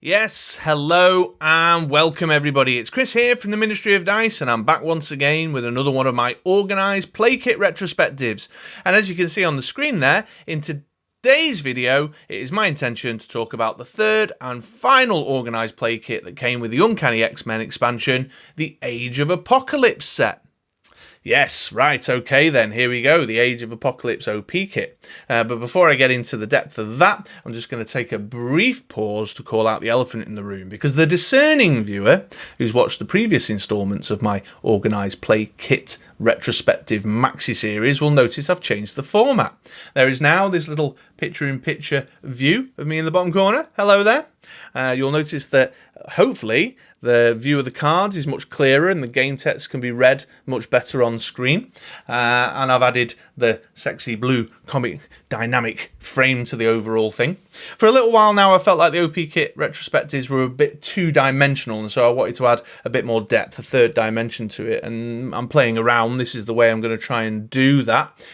Yes, hello and welcome everybody. It's Chris here from the Ministry of Dice, and I'm back once again with another one of my Organised play kit retrospectives. And as you can see on the screen there, in today's video, it is my intention to talk about the third and final Organised play kit that came with the Uncanny X-Men expansion, the Age of Apocalypse set. Yes, right, okay then, here we go, the Age of Apocalypse OP kit. But before I get into the depth of that, I'm just going to take a brief pause to call out the elephant in the room, because the discerning viewer who's watched the previous instalments of my Organised play kit retrospective maxi series will notice I've changed the format. There is now this little picture-in-picture view of me in the bottom corner. Hello there. You'll notice that hopefully the view of the cards is much clearer and the game text can be read much better on screen. And I've added the sexy blue comic dynamic frame to the overall thing. For a little while now, I felt like the OP kit retrospectives were a bit two-dimensional, and so I wanted to add a bit more depth, a third dimension to it, and I'm playing around. This is the way I'm going to try and do that.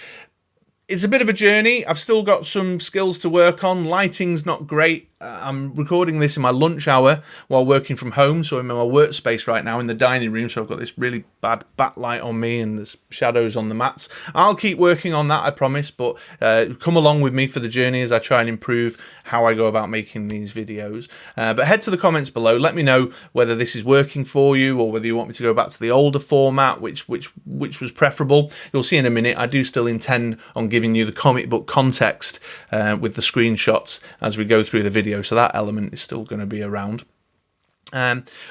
It's a bit of a journey. I've still got some skills to work on. Lighting's not great. I'm recording this in my lunch hour while working from home, so I'm in my workspace right now in the dining room, so I've got this really bad backlight on me and there's shadows on the mats. I'll keep working on that, I promise, but come along with me for the journey as I try and improve how I go about making these videos. But head to the comments below. Let me know whether this is working for you or whether you want me to go back to the older format, which was preferable. You'll see in a minute. I do still intend on giving you the comic book context with the screenshots as we go through the video, so that element is still going to be around.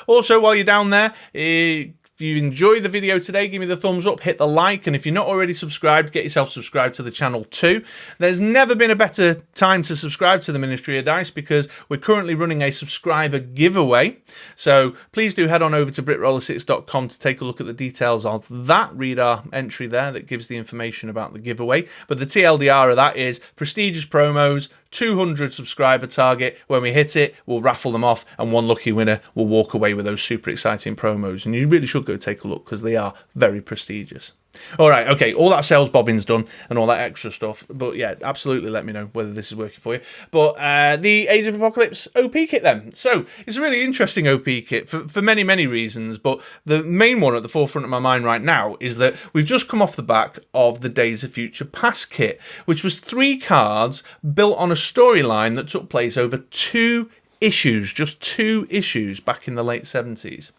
Also, while you're down there, if you enjoyed the video today, give me the thumbs up, hit the like, and if you're not already subscribed, get yourself subscribed to the channel too. There's never been a better time to subscribe to the Ministry of Dice because we're currently running a subscriber giveaway. So please do head on over to britroller6.com to take a look at the details of that. Read our entry there that gives the information about the giveaway. But the TLDR of that is prestigious promos, 200 subscriber target. When we hit it, we'll raffle them off, and one lucky winner will walk away with those super exciting promos. And you really should go take a look because they are very prestigious. All right, okay, all that sales bobbing's done and all that extra stuff. But yeah, absolutely let me know whether this is working for you. But the Age of Apocalypse OP kit then. So it's a really interesting OP kit for many, many reasons. But the main one at the forefront of my mind right now is that we've just come off the back of the Days of Future Past kit, which was 3 cards built on a storyline that took place over 2 issues, just 2 issues back in the late 70s.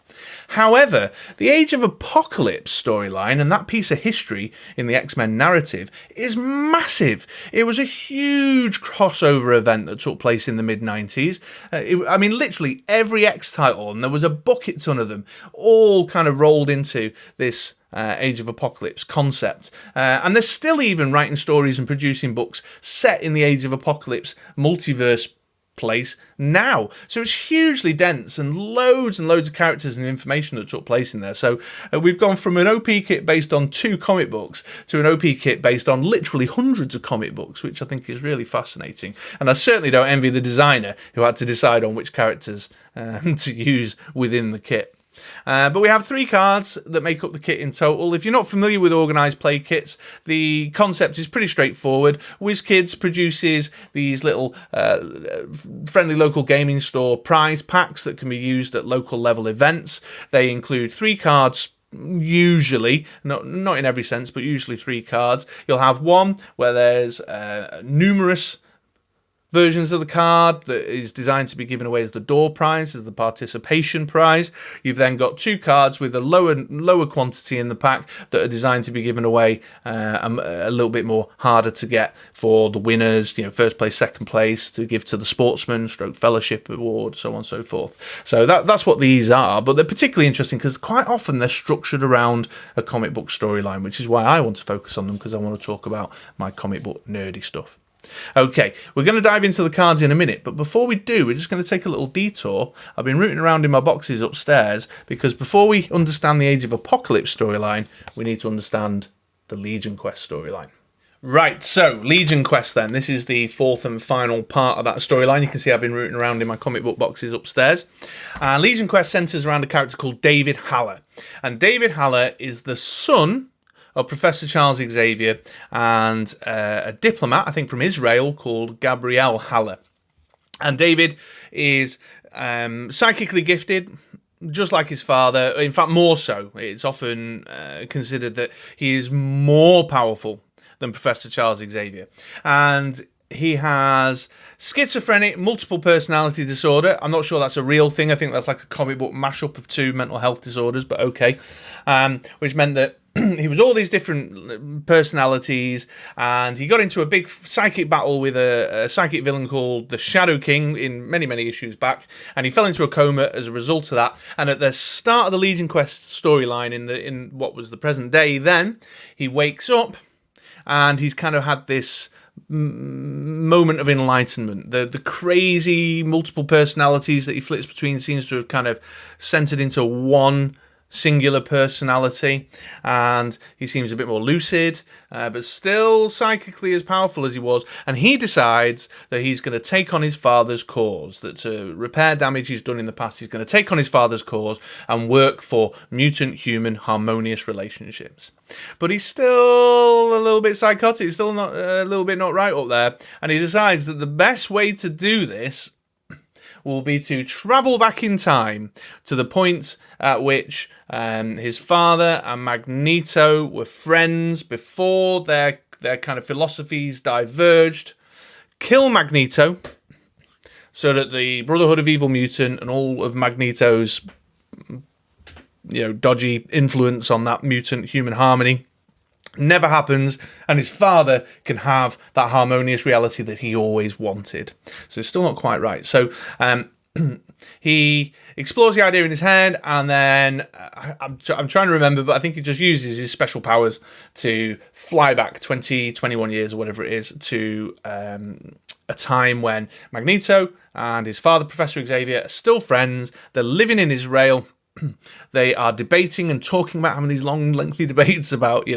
However, the Age of Apocalypse storyline and that piece of history in the X-Men narrative is massive. It was a huge crossover event that took place in the mid-90s. I mean, literally every X title, and there was a bucket ton of them, all kind of rolled into this Age of Apocalypse concept. And they're still even writing stories and producing books set in the Age of Apocalypse multiverse place now. So it's hugely dense and loads of characters and information that took place in there. So we've gone from an OP kit based on 2 comic books to an OP kit based on literally hundreds of comic books, which I think is really fascinating. And I certainly don't envy the designer who had to decide on which characters to use within the kit. But we have 3 cards that make up the kit in total. If you're not familiar with Organised play kits, the concept is pretty straightforward. WizKids produces these little friendly local gaming store prize packs that can be used at local level events. They include 3 cards. Usually, not in every sense, but usually 3 cards. You'll have one where there's numerous versions of the card that is designed to be given away as the door prize, as the participation prize. You've then got 2 cards with a lower quantity in the pack that are designed to be given away a little bit more harder to get for the winners, you know, first place, second place, to give to the sportsman, stroke fellowship award, so on and so forth. So that's what these are, but they're particularly interesting because quite often they're structured around a comic book storyline, which is why I want to focus on them, because I want to talk about my comic book nerdy stuff. Okay, we're going to dive into the cards in a minute, but before we do, we're just going to take a little detour. I've been rooting around in my boxes upstairs because before we understand the Age of Apocalypse storyline, we need to understand the Legion Quest storyline. Right, so Legion Quest then. This is the 4th and final part of that storyline. You can see I've been rooting around in my comic book boxes upstairs. Legion Quest centres around a character called David Haller. And David Haller is the son of Professor Charles Xavier and a diplomat, I think from Israel, called Gabrielle Haller. And David is psychically gifted, just like his father. In fact, more so. It's often considered that he is more powerful than Professor Charles Xavier. And he has schizophrenic multiple personality disorder. I'm not sure that's a real thing. I think that's like a comic book mashup of two mental health disorders, but okay. Which meant that he was all these different personalities, and he got into a big psychic battle with a psychic villain called the Shadow King in many, many issues back, and he fell into a coma as a result of that. And at the start of the Legion Quest storyline in what was the present day then, he wakes up, and he's kind of had this moment of enlightenment. The crazy multiple personalities that he flips between seems to have kind of centered into one singular personality, and he seems a bit more lucid, but still psychically as powerful as he was. And he decides that he's going to take on his father's cause, that to repair damage he's done in the past, he's going to take on his father's cause and work for mutant-human harmonious relationships. But he's still a little bit psychotic, he's still not a little bit not right up there, and he decides that the best way to do this will be to travel back in time to the point at which his father and Magneto were friends before their kind of philosophies diverged, kill Magneto so that the Brotherhood of Evil Mutant and all of Magneto's dodgy influence on that mutant-human harmony never happens, and his father can have that harmonious reality that he always wanted. So it's still not quite right. So he explores the idea in his head, and then I'm trying to remember, but I think he just uses his special powers to fly back 21 years or whatever it is to a time when Magneto and his father, Professor Xavier, are still friends. They're living in Israel. They are debating and talking about having these long, lengthy debates about,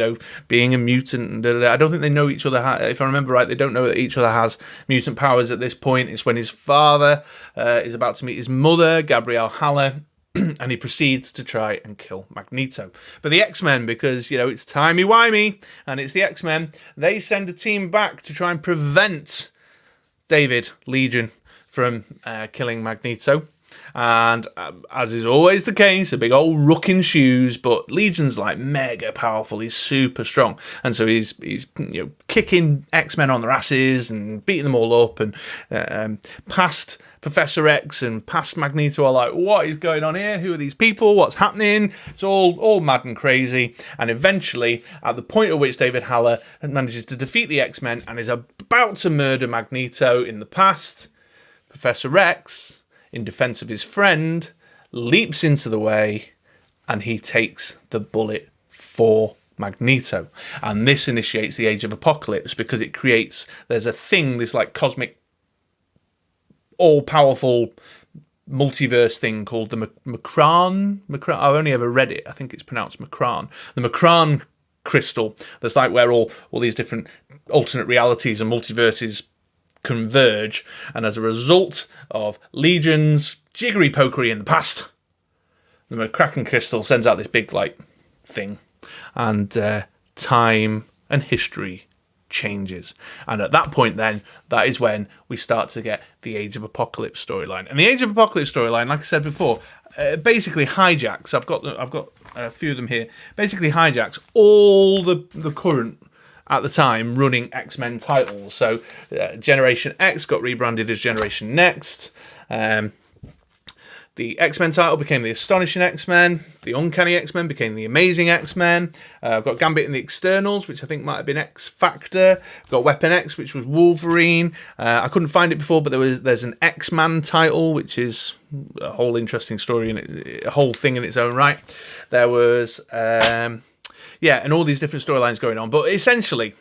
being a mutant. And I don't think they know each other. If I remember right, they don't know that each other has mutant powers at this point. It's when his father is about to meet his mother, Gabrielle Haller, and he proceeds to try and kill Magneto. But the X-Men, because, it's timey-wimey, and it's the X-Men, they send a team back to try and prevent David, Legion, from killing Magneto. And as is always the case, a big old ruck in shoes, but Legion's like mega powerful. He's super strong, and so he's kicking X-Men on their asses and beating them all up. And past Professor X and past Magneto are like, what is going on here? Who are these people? What's happening? It's all mad and crazy. And eventually, at the point at which David Haller manages to defeat the X-Men and is about to murder Magneto in the past, Professor X, in defense of his friend, leaps into the way, and he takes the bullet for Magneto. And this initiates the Age of Apocalypse, because there's a thing, this like cosmic, all-powerful multiverse thing called the Macron. I've only ever read it. I think it's pronounced Macron. The Macron crystal. That's like where all these different alternate realities and multiverses converge, and as a result of Legion's jiggery pokery in the past, the McCracken crystal sends out this big thing, and time and history changes. And at that point, then, that is when we start to get the Age of Apocalypse storyline. And the Age of Apocalypse storyline, like I said before, basically hijacks. I've got a few of them here. Basically hijacks all the current, at the time, running X-Men titles. So Generation X got rebranded as Generation Next. The X-Men title became the Astonishing X-Men. The Uncanny X-Men became the Amazing X-Men. I've got Gambit and the Externals, which I think might have been X-Factor. I've got Weapon X, which was Wolverine. I couldn't find it before, but there's an X-Man title, which is a whole interesting story, a whole thing in its own right. There was... and all these different storylines going on. But essentially,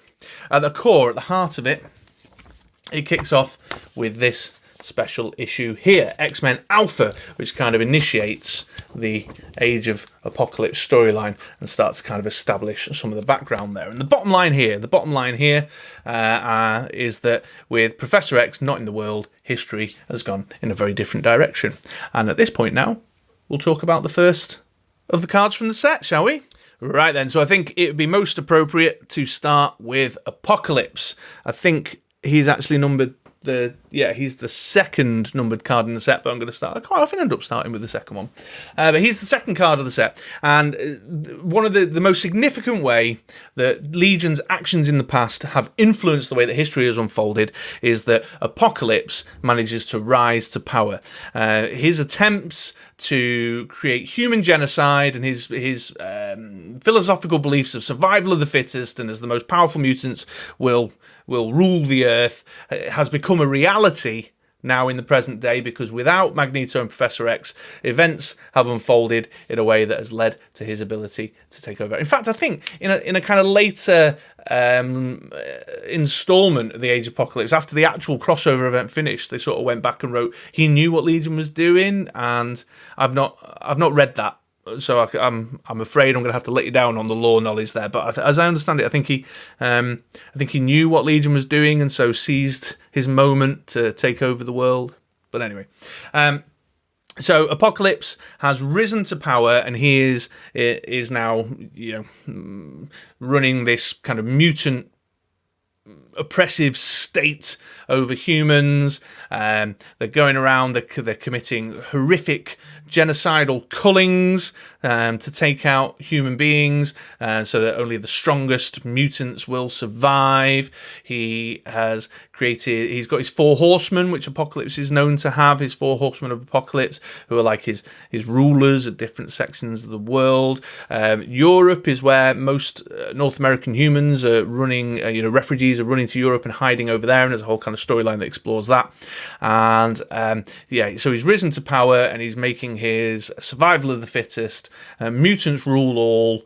at the core, at the heart of it, it kicks off with this special issue here, X-Men Alpha, which kind of initiates the Age of Apocalypse storyline and starts to kind of establish some of the background there. And the bottom line here is that with Professor X not in the world, history has gone in a very different direction. And at this point now, we'll talk about the first of the cards from the set, shall we? Right then, so I think it would be most appropriate to start with Apocalypse. I think he's actually numbered he's the second numbered card in the set, but I'm going to start. I quite often end up starting with the second one. But he's the second card of the set. And one of the most significant way that Legion's actions in the past have influenced the way that history has unfolded is that Apocalypse manages to rise to power. His attempts to create human genocide and his philosophical beliefs of survival of the fittest and as the most powerful mutants will rule the earth has become a reality now in the present day, because without Magneto and Professor X, events have unfolded in a way that has led to his ability to take over. In fact, I think in a kind of later installment of the Age of Apocalypse, after the actual crossover event finished, they sort of went back and wrote he knew what Legion was doing, and I've not read that. So I'm afraid I'm going to have to let you down on the lore knowledge there. But as I understand it, I think he knew what Legion was doing, and so seized his moment to take over the world. But anyway, so Apocalypse has risen to power, and he is now running this kind of mutant oppressive state over humans. They're going around, they're committing horrific genocidal cullings to take out human beings, so that only the strongest mutants will survive. He's got his 4 horsemen, which Apocalypse is known to have, his 4 horsemen of Apocalypse, who are like his rulers of different sections of the world. Europe is where most North American humans are running, refugees are running to Europe and hiding over there, and there's a whole kind of storyline that explores that. And so he's risen to power, and he's making his survival of the fittest, mutants rule all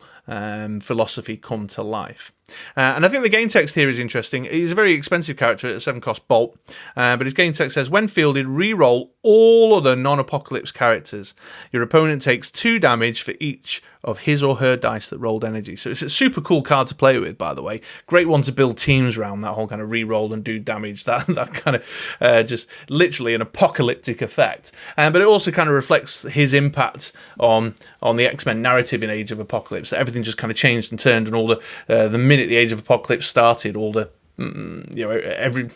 philosophy come to life. And I think the game text here is interesting. He's a very expensive character at a 7-cost bolt, but his game text says, when fielded, re-roll all other non-Apocalypse characters. Your opponent takes 2 damage for each of his or her dice that rolled energy. So it's a super cool card to play with, by the way. Great one to build teams around, that whole kind of re-roll and do damage, that kind of just literally an apocalyptic effect. But it also kind of reflects his impact on the X-Men narrative in Age of Apocalypse. Everything just kind of changed and turned, and all the minute the Age of Apocalypse started, all the every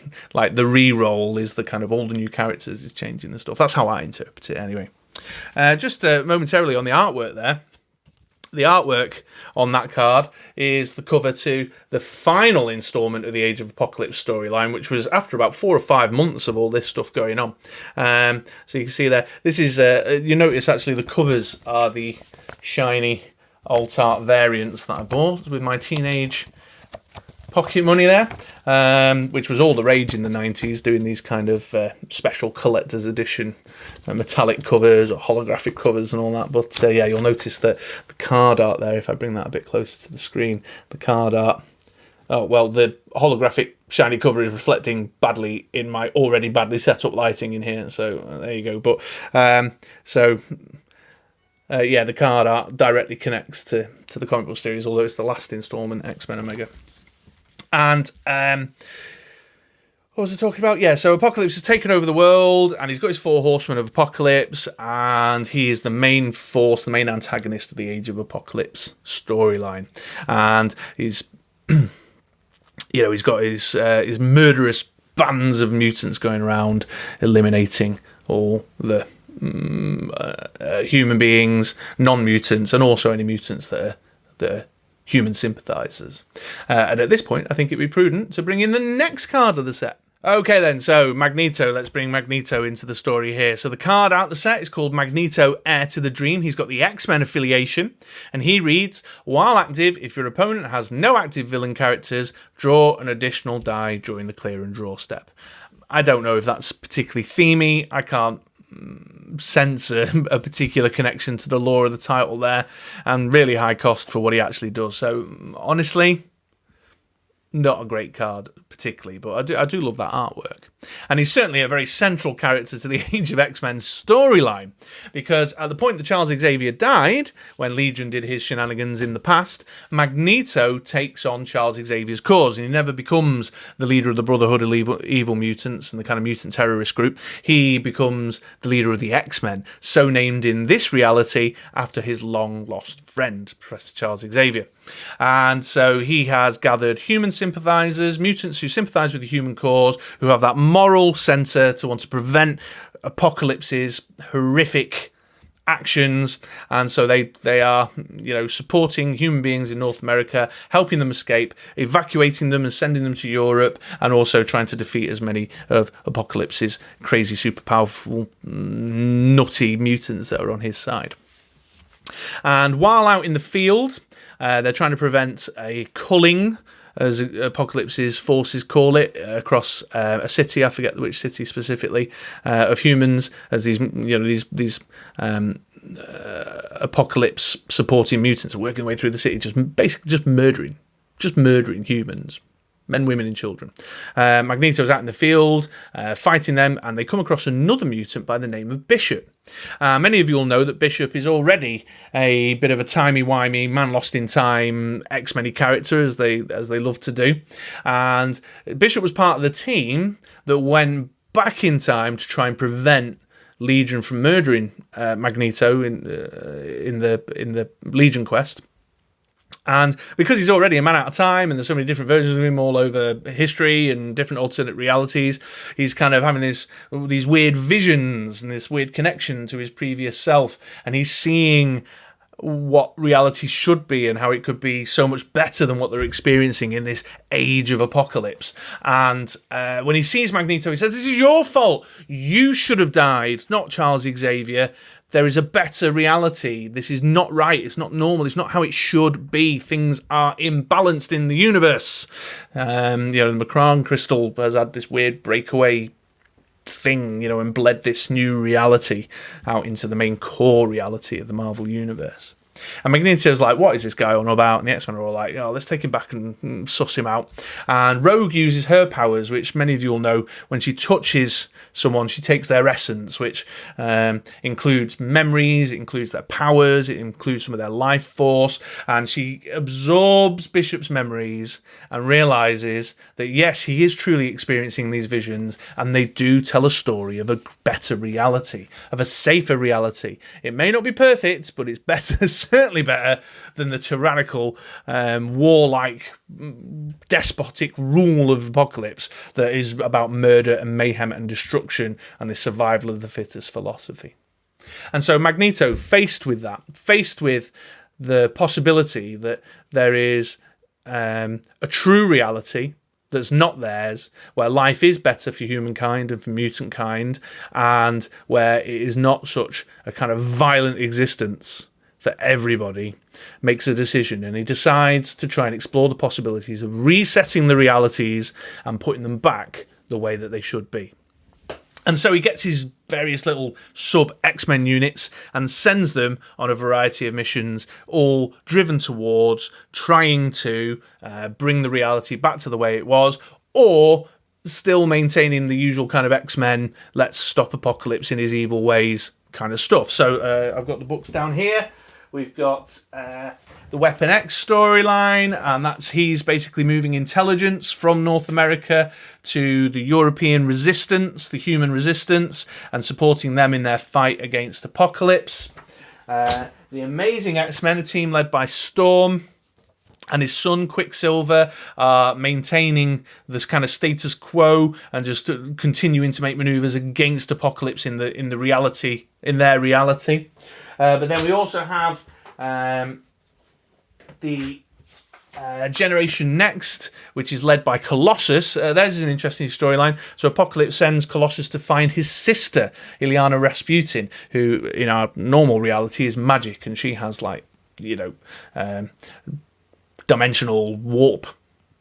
the re-roll is the kind of all the new characters is changing and stuff. That's how I interpret it anyway. Just momentarily on the artwork there. The artwork on that card is the cover to the final installment of the Age of Apocalypse storyline, which was after about 4 or 5 months of all this stuff going on. So you can see there, this is, you notice actually the covers are the shiny alt art variants that I bought with my teenage pocket money there, which was all the rage in the 90s, doing these kind of special collector's edition metallic covers or holographic covers and all that. But you'll notice that the card art there, if I bring that a bit closer to the screen, the card art, the holographic shiny cover is reflecting badly in my already badly set up lighting in here, so there you go. But the card art directly connects to the comic book series, although it's the last installment, X-Men Omega. And what was I talking about? Yeah, so Apocalypse has taken over the world, and he's got his 4 horsemen of Apocalypse, and he is the main force, the main antagonist of the Age of Apocalypse storyline. And he's, he's got his murderous bands of mutants going around, eliminating all the human beings, non-mutants, and also any mutants that are human sympathizers. And at this point, I think it'd be prudent to bring in the next card of the set. Okay then, so Magneto, let's bring Magneto into the story here. So the card out the set is called Magneto, Heir to the Dream. He's got the X-Men affiliation, and he reads, while active, if your opponent has no active villain characters, draw an additional die during the clear and draw step. I don't know if that's particularly themey. I can't sense a particular connection to the lore of the title there, and really high cost for what he actually does. So honestly, not a great card particularly, but I do love that artwork. And he's certainly a very central character to the Age of X-Men storyline, because at the point that Charles Xavier died, when Legion did his shenanigans in the past, Magneto takes on Charles Xavier's cause, and he never becomes the leader of the Brotherhood of Evil Mutants and the kind of mutant terrorist group. He becomes the leader of the X-Men, so named in this reality after his long-lost friend, Professor Charles Xavier. And so he has gathered human sympathizers, mutants who sympathize with the human cause, who have that moral center to want to prevent Apocalypse's horrific actions, and so they are, supporting human beings in North America, helping them escape, evacuating them and sending them to Europe, and also trying to defeat as many of Apocalypse's crazy, super powerful, nutty mutants that are on his side. And while out in the field, they're trying to prevent a culling, as Apocalypse's forces call it, across a city. I forget which city specifically, of humans, as these Apocalypse supporting mutants are working their way through the city, just murdering humans. Men, women, and children. Magneto's out in the field fighting them, and they come across another mutant by the name of Bishop. Many of you will know that Bishop is already a bit of a timey-wimey, man lost in time, X-Men character, as they love to do. And Bishop was part of the team that went back in time to try and prevent Legion from murdering Magneto in the Legion quest. And because he's already a man out of time, and there's so many different versions of him all over history and different alternate realities, he's kind of having these weird visions and this weird connection to his previous self, and he's seeing what reality should be and how it could be so much better than what they're experiencing in this age of apocalypse. And when he sees Magneto, he says, "This is your fault. You should have died, not Charles Xavier. There is a better reality. This is not right. It's not normal. It's not how it should be. Things are imbalanced in the universe." The Macron crystal has had this weird breakaway thing, and bled this new reality out into the main core reality of the Marvel universe. And Magneto's like, what is this guy on about? And the X-Men are all like, let's take him back and suss him out. And Rogue uses her powers, which many of you will know. When she touches someone, she takes their essence, which includes memories, it includes their powers, it includes some of their life force. And she absorbs Bishop's memories and realizes that, yes, he is truly experiencing these visions, and they do tell a story of a better reality, of a safer reality. It may not be perfect, but it's better, certainly better than the tyrannical, warlike, despotic rule of Apocalypse that is about murder and mayhem and destruction and the survival of the fittest philosophy. And so Magneto, faced with the possibility that there is a true reality that's not theirs, where life is better for humankind and for mutant kind, and where it is not such a kind of violent existence for everybody, makes a decision, and he decides to try and explore the possibilities of resetting the realities and putting them back the way that they should be. And so he gets his various little sub-X-Men units and sends them on a variety of missions, all driven towards trying to bring the reality back to the way it was, or still maintaining the usual kind of X-Men, let's stop Apocalypse in his evil ways kind of stuff. So I've got the books down here. We've got the Weapon X storyline, and he's basically moving intelligence from North America to the European resistance, the human resistance, and supporting them in their fight against Apocalypse. The Amazing X-Men, a team led by Storm and his son Quicksilver, are maintaining this kind of status quo and just continuing to make maneuvers against Apocalypse in their reality. But then we also have the Generation Next, which is led by Colossus. There's an interesting storyline. So Apocalypse sends Colossus to find his sister, Ilyana Rasputin, who in our normal reality is magic, and she has dimensional warp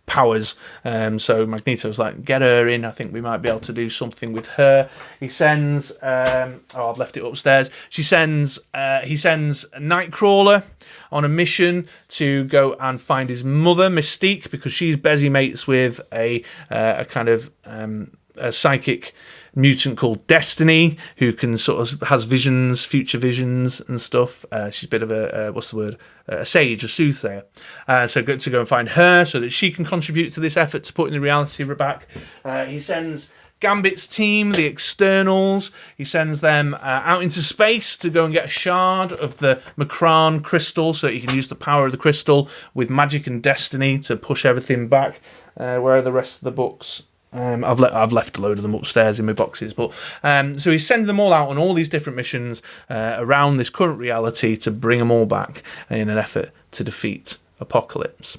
powers. So Magneto's like, get her in. I think we might be able to do something with her. He sends I've left it upstairs. He sends Nightcrawler on a mission to go and find his mother, Mystique, because she's busy mates with a kind of a psychic mutant called Destiny, who can sort of has visions, future visions and stuff. She's a bit of a sage, a soothsayer. So to go and find her so that she can contribute to this effort to putting the reality back. He sends Gambit's team, the externals. He sends them out into space to go and get a shard of the Macron crystal so that he can use the power of the crystal with magic and destiny to push everything back. Where are the rest of the books? I've left a load of them upstairs in my boxes, but so he's sending them all out on all these different missions around this current reality to bring them all back in an effort to defeat Apocalypse.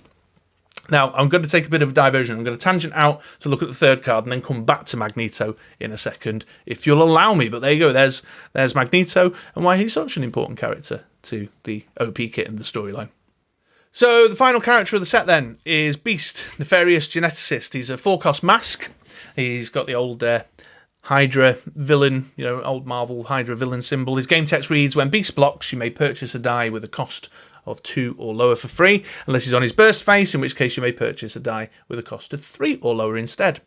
Now, I'm going to take a bit of a diversion. I'm going to tangent out to look at the third card and then come back to Magneto in a second, if you'll allow me. But there you go. There's Magneto and why he's such an important character to the OP kit and the storyline. So the final character of the set then is Beast, Nefarious Geneticist. He's a 4-cost mask. He's got the old Hydra villain, old Marvel Hydra villain symbol. His game text reads, when Beast blocks, you may purchase a die with a cost of 2 or lower for free, unless he's on his burst face, in which case you may purchase a die with a cost of 3 or lower instead.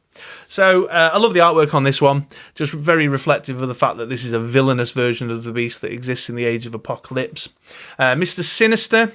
So I love the artwork on this one, just very reflective of the fact that this is a villainous version of the Beast that exists in the Age of Apocalypse. Mr. Sinister,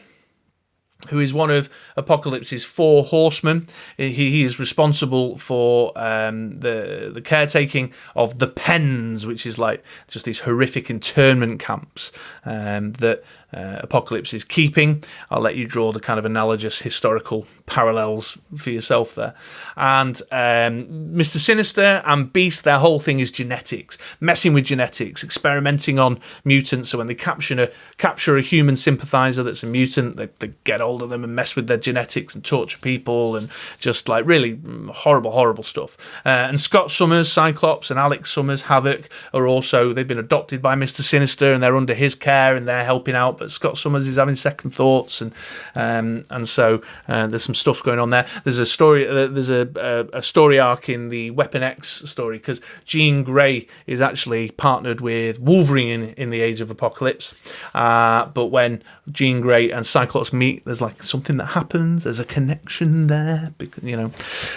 who is one of Apocalypse's 4 horsemen. He is responsible for the caretaking of the pens, which is like just these horrific internment camps that Apocalypse is keeping. I'll let you draw the kind of analogous historical parallels for yourself there. And Mr. Sinister and Beast, their whole thing is genetics, messing with genetics, experimenting on mutants. So when they capture a human sympathizer that's a mutant, they get hold of them and mess with their genetics and torture people and just like really horrible stuff. And Scott Summers, Cyclops, and Alex Summers, Havoc, they've been adopted by Mr. Sinister and they're under his care and they're helping out. But Scott Summers is having second thoughts, and so there's some stuff going on there. There's a story. There's a story arc in the Weapon X story because Jean Grey is actually partnered with Wolverine in the Age of Apocalypse. But when Jean Grey and Cyclops meet, there's like something that happens. There's a connection there,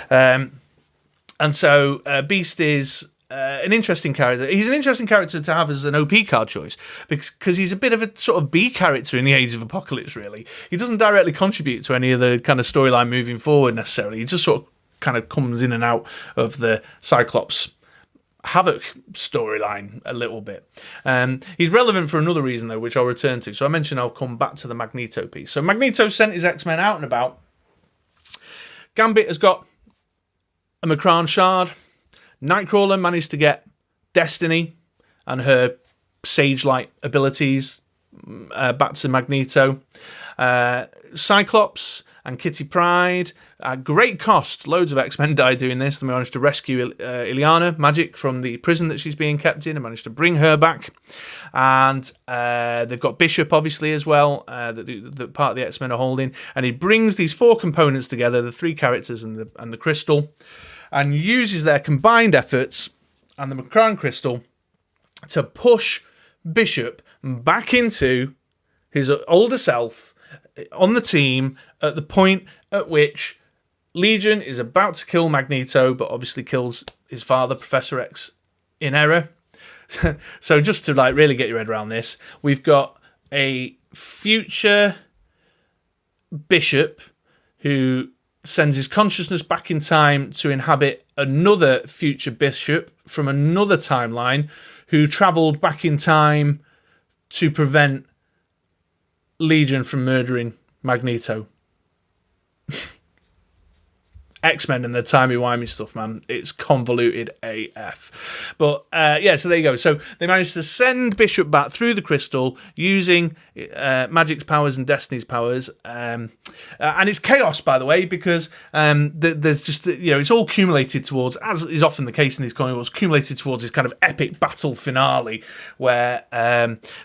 and so Beast is an interesting character. He's an interesting character to have as an OP card choice because he's a bit of a sort of B character in the Age of Apocalypse, really. He doesn't directly contribute to any of the kind of storyline moving forward necessarily. He just sort of kind of comes in and out of the Cyclops Havoc storyline a little bit. He's relevant for another reason, though, which I'll return to. So I mentioned I'll come back to the Magneto piece. So Magneto sent his X-Men out and about. Gambit has got a Macron shard. Nightcrawler managed to get Destiny and her sage-like abilities back to Magneto. Cyclops and Kitty Pryde, at great cost, loads of X-Men died doing this. They managed to rescue Illyana Magic from the prison that she's being kept in and managed to bring her back. And they've got Bishop, obviously, as well, that part of the X-Men are holding. And he brings these 4 components together, the 3 characters and the crystal, and uses their combined efforts and the Macron crystal to push Bishop back into his older self on the team at the point at which Legion is about to kill Magneto, but obviously kills his father, Professor X, in error. So just to like really get your head around this, we've got a future Bishop who sends his consciousness back in time to inhabit another future Bishop from another timeline who travelled back in time to prevent Legion from murdering Magneto. X-Men and the timey-wimey stuff, man. It's convoluted AF. But, so there you go. So they managed to send Bishop back through the crystal using Magic's powers and Destiny's powers. And it's chaos, by the way, because there's just, it's all accumulated towards, as is often the case in these comic books, accumulated towards this kind of epic battle finale where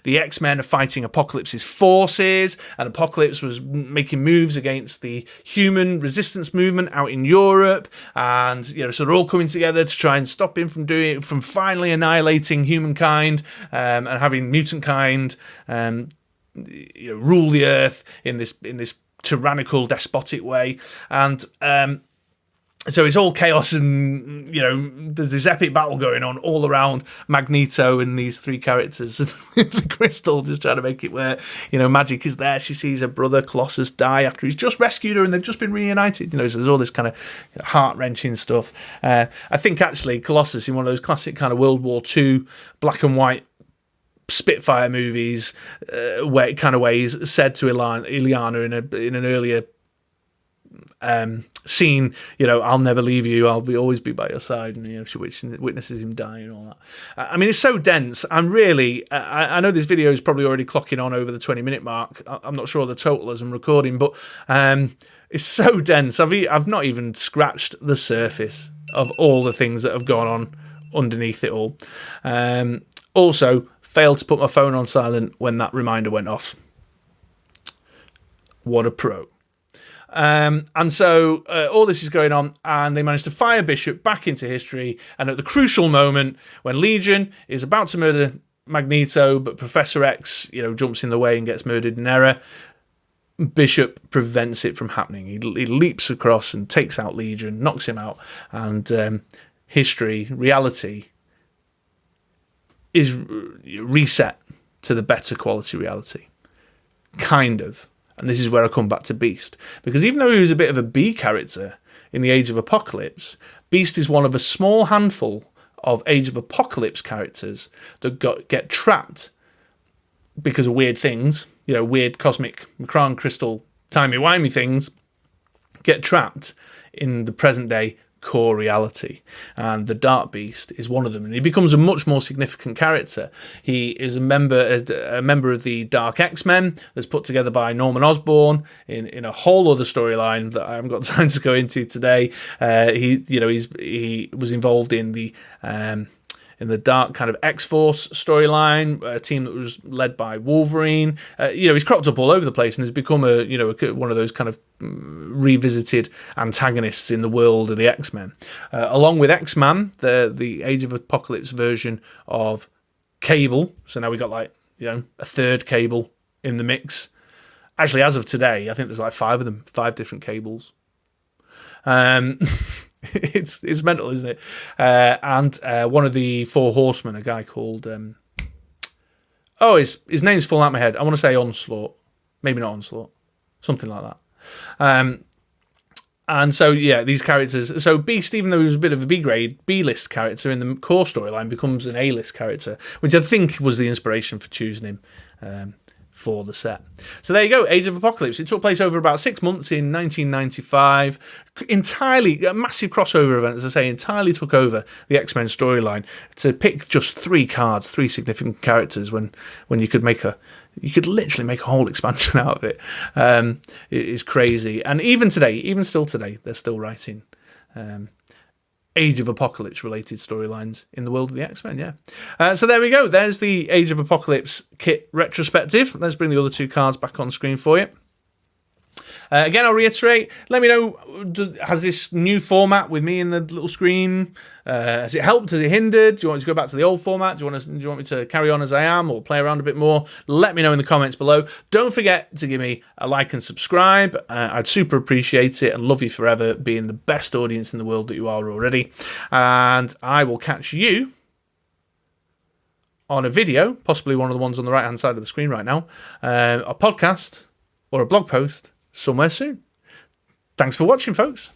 the X-Men are fighting Apocalypse's forces, and Apocalypse was making moves against the human resistance movement out in Europe, and so they're all coming together to try and stop him from finally annihilating humankind and having mutant kind rule the earth in this tyrannical, despotic way. And So it's all chaos, and there's this epic battle going on all around Magneto and these three characters. The Crystal just trying to make it where magic is there. She sees her brother Colossus die after he's just rescued her, and they've just been reunited. So there's all this kind of heart-wrenching stuff. I think actually Colossus, in one of those classic kind of World War II black and white Spitfire movies, where he's said to Illyana in an earlier scene, I'll never leave you, I'll always be by your side, and she witnesses him dying and all that. I mean, it's so dense. I'm really, I know this video is probably already clocking on over the 20-minute mark. I'm not sure the total as I'm recording, but it's so dense. I've not even scratched the surface of all the things that have gone on underneath it all. Also, failed to put my phone on silent when that reminder went off. What a pro. And so all this is going on, and they managed to fire Bishop back into history. And at the crucial moment when Legion is about to murder Magneto, but Professor X, jumps in the way and gets murdered in error, Bishop prevents it from happening. He leaps across and takes out Legion, knocks him out, and reality is reset to the better quality reality. Kind of. And this is where I come back to Beast. Because even though he was a bit of a B character in the Age of Apocalypse, Beast is one of a small handful of Age of Apocalypse characters that get trapped because of weird things, weird cosmic Macron crystal timey-wimey things, get trapped in the present day core reality, and the Dark Beast is one of them, and he becomes a much more significant character. He is a member of the Dark X-Men that's put together by Norman Osborn in a whole other storyline that I haven't got time to go into today. He was involved in the dark kind of X-Force storyline, a team that was led by Wolverine. He's cropped up all over the place and has become one of those kind of revisited antagonists in the world of the X-Men. Along with X-Man, the Age of Apocalypse version of Cable. So now we got a third Cable in the mix. Actually, as of today, I think there's 5 of them, 5 different Cables. It's mental, isn't it? And one of the 4 horsemen, a guy called his name's falling out of my head. I want to say Onslaught, maybe not Onslaught, something like that. And so these characters. So Beast, even though he was a bit of a B-list character in the core storyline, becomes an A-list character, which I think was the inspiration for choosing him for the set. So there you go, Age of Apocalypse. It took place over about 6 months in 1995. Entirely, a massive crossover event, as I say, entirely took over the X-Men storyline to pick just 3 cards, 3 significant characters when you could literally make a whole expansion out of it. It is crazy. And even still today, they're still writing Age of Apocalypse related storylines in the world of the X-Men, so there we go. There's the Age of Apocalypse kit retrospective. Let's bring the other 2 cards back on screen for you. Again, I'll reiterate, let me know, has this new format with me in the little screen, has it helped, has it hindered? Do you want me to go back to the old format? Do you want me to carry on as I am or play around a bit more? Let me know in the comments below. Don't forget to give me a like and subscribe. I'd super appreciate it and love you forever, being the best audience in the world that you are already. And I will catch you on a video, possibly one of the ones on the right-hand side of the screen right now, a podcast or a blog post somewhere soon. Thanks for watching, folks.